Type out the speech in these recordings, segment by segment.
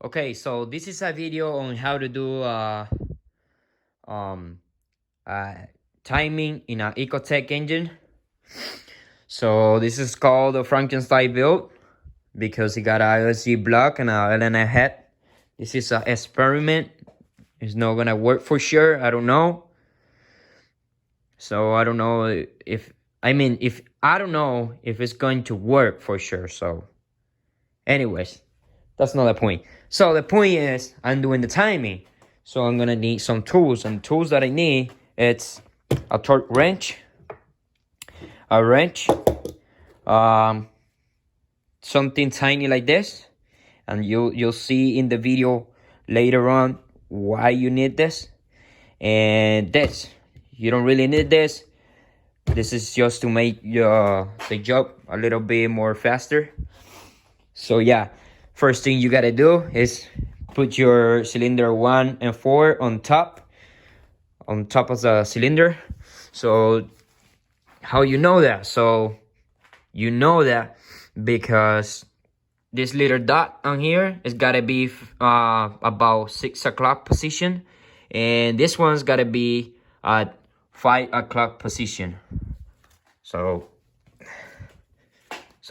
Okay, so this is a video on how to do um, timing in an Ecotech engine. So this is called the Frankenstein build because it got a LSJ block and a LNF head. This is an experiment. It's not gonna work for sure. I don't know. So I don't know if I don't know if it's going to work for sure. So, anyways, that's not the point. So the point is I'm doing the timing. So I'm gonna need some tools, and tools that I need it's a torque wrench, a wrench, something tiny like this, and you'll see in the video later on why you need this. And this, you don't really need this. This is just to make the job a little bit more faster. So yeah, first thing you gotta do is put your cylinder 1 and 4 on top of the cylinder. So how you know that? So you know that because this little dot on here is gotta be about 6 o'clock position, and this one's gotta be at 5 o'clock position. So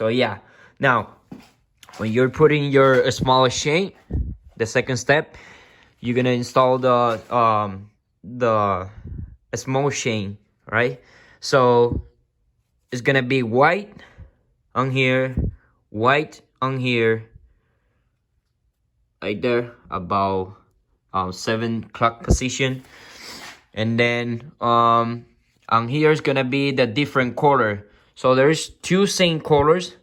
yeah, now when you're putting your small chain, the second step, you're gonna install the small chain, right? So it's gonna be white on here, white on here, right there, about 7 o'clock position, and then on here is gonna be the different color. So there's two same colors,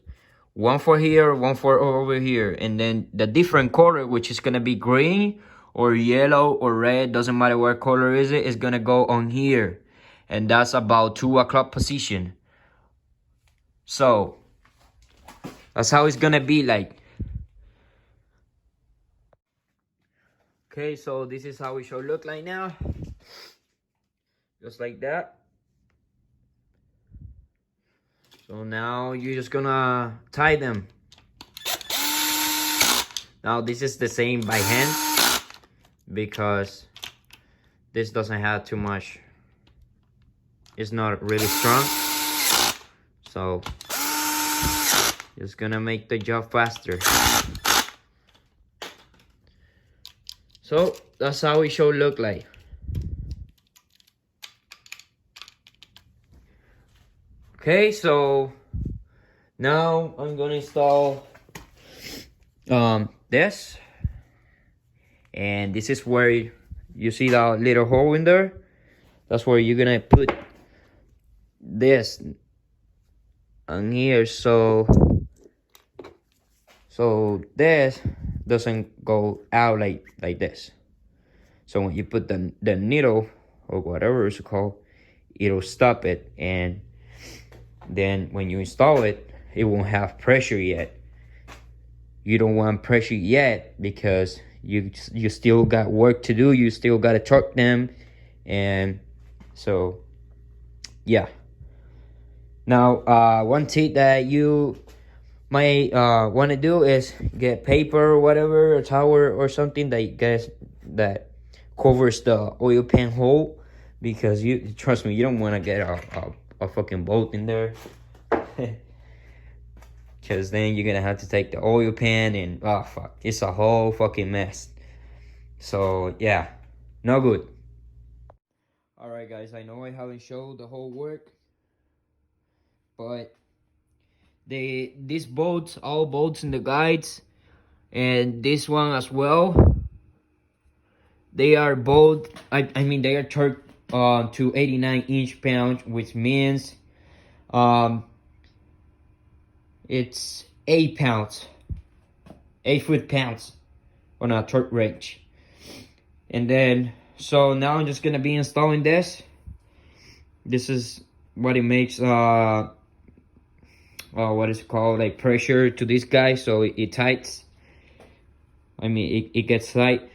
one for here, one for over here, and then the different color, which is gonna be green or yellow or red, doesn't matter what color is gonna go on here, and that's about 2 o'clock position. So that's how it's gonna be like. Okay, so this is how it should look like now, just like that. So now you're just gonna tie them. Now this is the same by hand because this doesn't have too much, it's not really strong, so it's gonna make the job faster. So that's how it should look like. Okay, so now I'm gonna install this, and this is where you see the little hole in there. That's where you're gonna put this on here, so this doesn't go out like this. So when you put the needle or whatever it's called, it'll stop it, and then when you install it, it won't have pressure yet. You don't want pressure yet because you still got work to do. You still got to torque them, and so yeah. Now one tip that you might want to do is get paper or whatever, a towel or something that covers the oil pan hole, because you trust me, you don't want to get a fucking bolt in there. Because then you're gonna have to take the oil pan and oh fuck, it's a whole fucking mess. So yeah, no good. All right guys, I know I haven't showed the whole work, but these bolts, all bolts in the guides, and this one as well, they are both I mean they are torqued to 89 inch-pounds, which means it's 8 pounds, 8 foot-pounds on a torque wrench. And then so now I'm just gonna be installing this. This is what it makes what is it called, like pressure to this guy, so it tights. I mean it gets tight.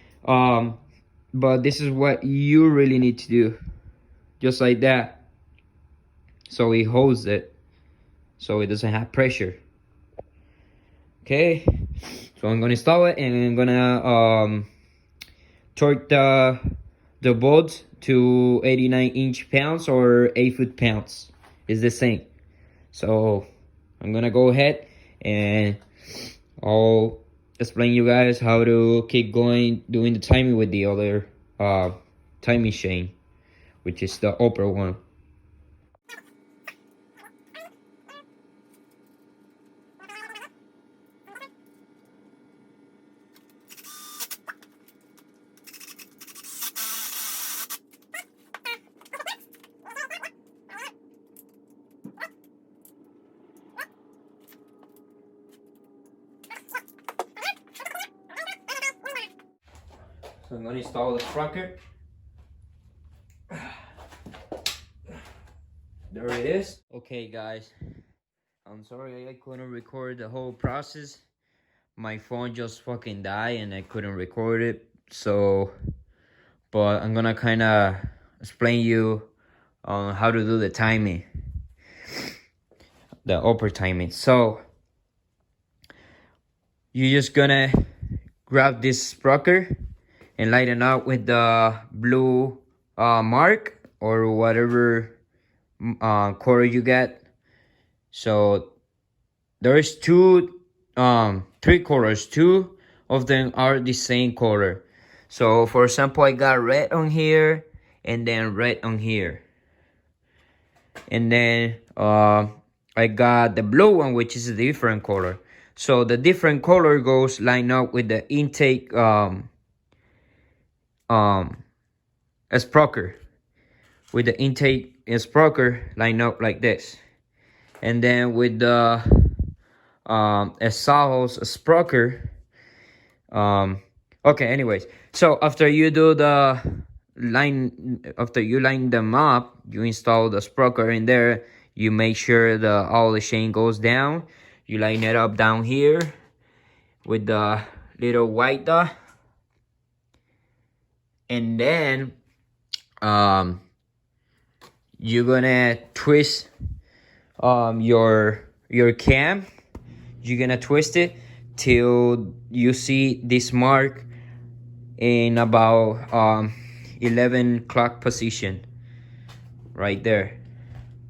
But this is what you really need to do, just like that, so it holds it, so it doesn't have pressure. Okay, So I'm gonna install it, and I'm gonna torque the bolts to 89-inch pounds or 8-foot pounds. It's the same. So I'm gonna go ahead and I'll explain you guys how to keep going doing the timing with the other timing chain, which is the upper one. So I'm gonna install the sprocket. There it is. Okay guys, I'm sorry I couldn't record the whole process. My phone just fucking died and I couldn't record it. So, but I'm gonna kind of explain you on how to do the timing, the upper timing. So you're just gonna grab this sprocket and light it up with the blue mark or whatever color you get. So there's three colors. Two of them are the same color. So for example, I got red on here and then red on here, and then I got the blue one, which is a different color. So the different color goes line up with the intake sprocket. With the intake sprocket line up like this, and then with the exhaust sprocket. Okay, anyways, so after you do the line, after you line them up, you install the sprocket in there. You make sure all the chain goes down. You line it up down here with the little white dot, and then you're gonna twist your cam. You're gonna twist it till you see this mark in about 11 o'clock position right there.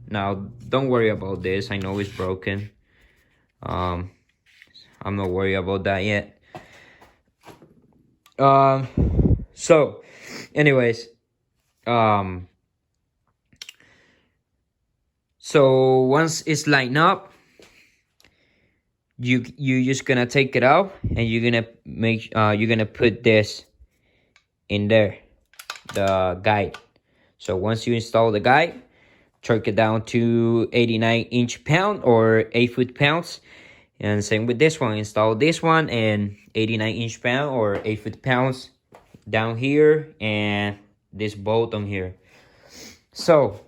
Now don't worry about this, I know it's broken. I'm not worried about that yet. So anyways, so once it's lined up, you just gonna take it out and you're gonna put this in there, the guide. So once you install the guide, torque it down to 89-inch pound or 8-foot pounds, and same with this one. Install this one and 89-inch pound or 8-foot pounds down here, and this bolt on here. So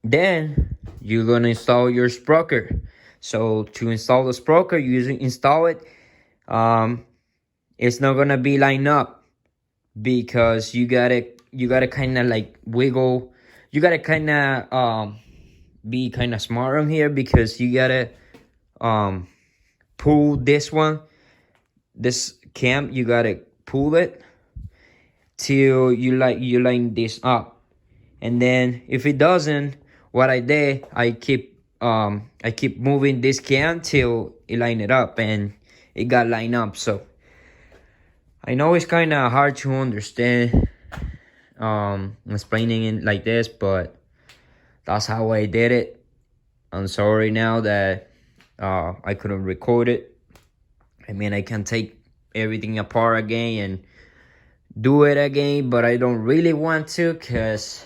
then you're gonna install your sprocket. So to install the sprocket, you install it. It's not gonna be lined up because you gotta kind of like wiggle. You gotta kind of be kind of smart on here, because you gotta pull this cam. You gotta pull it till you line this up, and then if it doesn't, what I did, I keep moving this cam till it line it up, and it got lined up. So I know it's kind of hard to understand explaining it like this, but that's how I did it. I'm sorry now that I couldn't record it. I mean, I can take everything apart again and do it again, but I don't really want to, because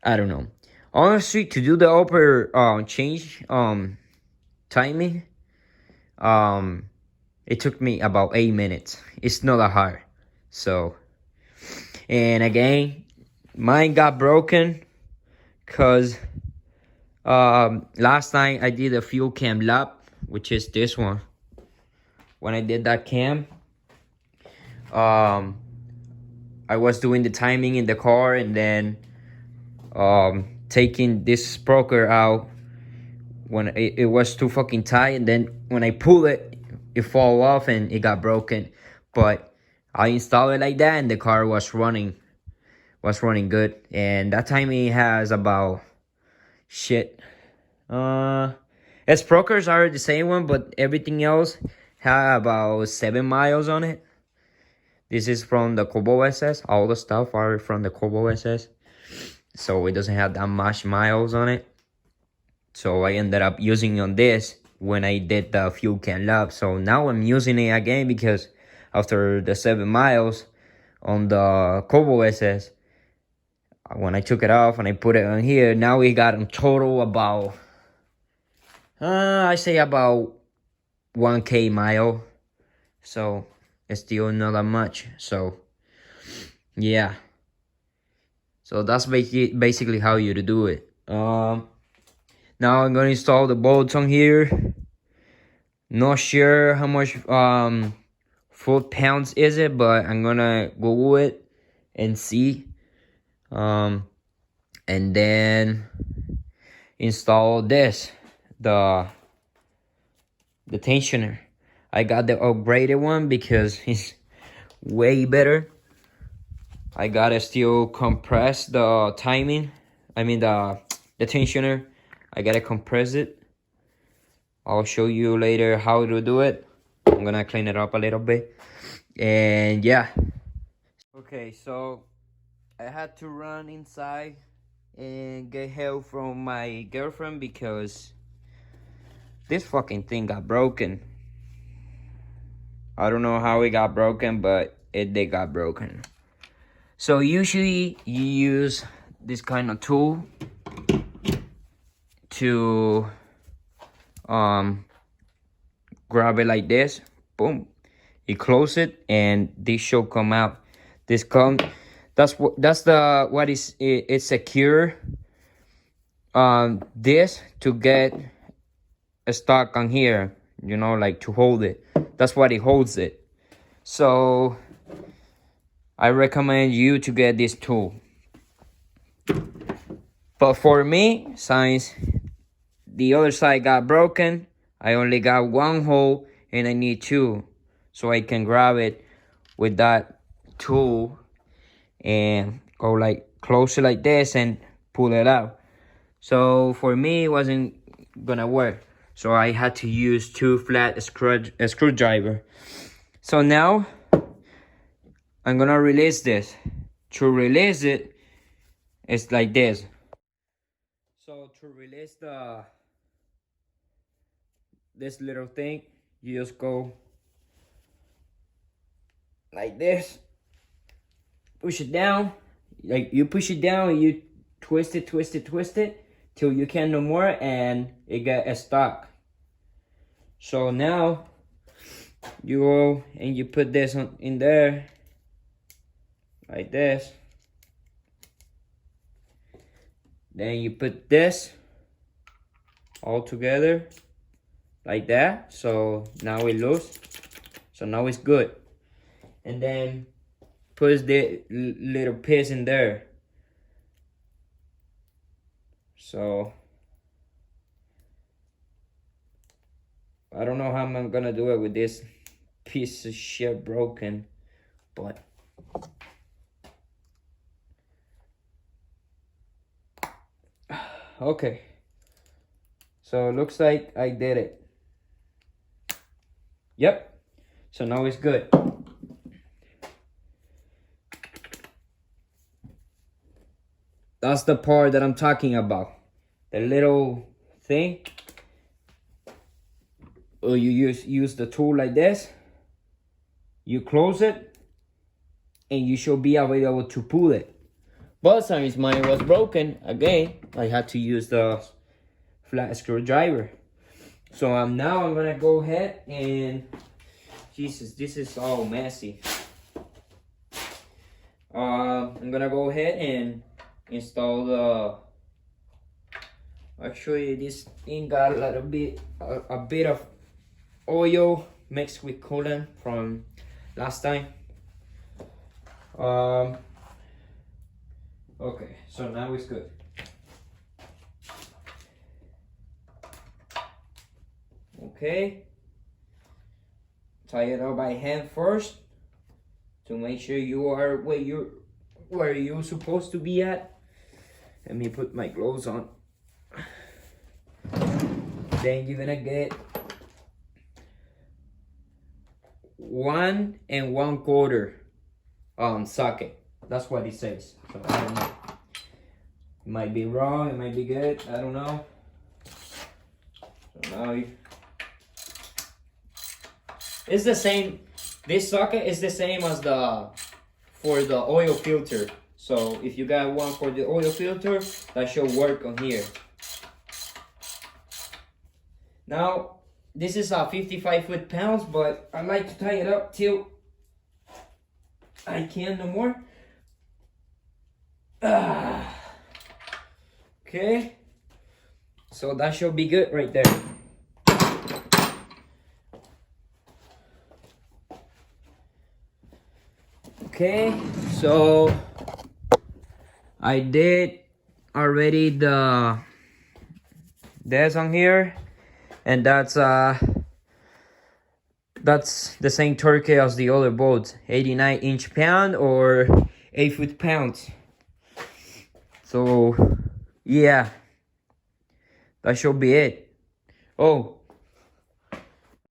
I don't know. Honestly, to do the upper change timing, it took me about 8 minutes. It's not that hard. So, and again, mine got broken because last night I did a fuel cam lap, which is this one. When I did that cam, I was doing the timing in the car, and then taking this sprocket out when it was too fucking tight, and then when I pull it, it fall off and it got broken. But I installed it like that, and the car was running good. And that time it has about shit. Its brokers are the same one, but everything else had about 7 miles on it. This is from the Kobo SS. All the stuff are from the Kobo SS, so it doesn't have that much miles on it. So I ended up using on this when I did the fuel can lap. So now I'm using it again because after the 7 miles on the Kobo SS, when I took it off and I put it on here, now we got in total about I say about 1K mile. So it's still not that much. So yeah. So that's basically how you do it. Now I'm gonna install the bolts on here. Not sure how much foot-pounds is it, but I'm gonna Google it and see. And then install this, the tensioner. I got the upgraded one because it's way better. I gotta still compress the timing. I mean the tensioner. I gotta compress it. I'll show you later how to do it. I'm gonna clean it up a little bit. And yeah. Okay, so I had to run inside and get help from my girlfriend because this fucking thing got broken. I don't know how it got broken, but it did got broken. So usually you use this kind of tool to grab it like this. Boom. You close it and this should come out. It's secure this to get a stock on here, you know, like to hold it. That's what it holds it. So I recommend you to get this tool. But for me, since the other side got broken, I only got one hole and I need two, so I can grab it with that tool and go like close it like this and pull it out. So for me, it wasn't gonna work, so I had to use two flat screwdriver. So now I'm gonna release this. To release it, it's like this. So to release this little thing, you just go like this, push it down. Like you push it down and you twist it till you can no more and it get stuck. So now you go and you put this in there like this. Then you put this all together like that. So now it loose. So now it's good. And then put the little piece in there. So I don't know how I'm gonna do it with this piece of shit broken, but okay. So it looks like I did it. Yep. So now it's good. That's the part that I'm talking about. The little thing. Or you use the tool like this. You close it. And you should be able to pull it. But since mine was broken, again, I had to use the flat screwdriver. So now I'm gonna go ahead and Jesus, this is all messy. I'm gonna go ahead and install the. Actually, this thing got a little bit, a bit of oil mixed with coolant from last time. Okay, so now it's good. Okay. tie it up by hand first to make sure you are where you're supposed to be at. Let me put my gloves on. Then you're gonna get 1 1/4 socket. That's what it says. So I don't know. It might be wrong, it might be good, I don't know. So now it's the same. This socket is the same as for the oil filter. So if you got one for the oil filter, that should work on here. Now, this is a 55 foot-pounds, but I like to tie it up till I can no more. Okay, so that should be good right there. Okay, so I did already this on here, and that's the same turkey as the other boats, 89 inch-pound or 8 foot-pounds. So yeah, that should be it. Oh,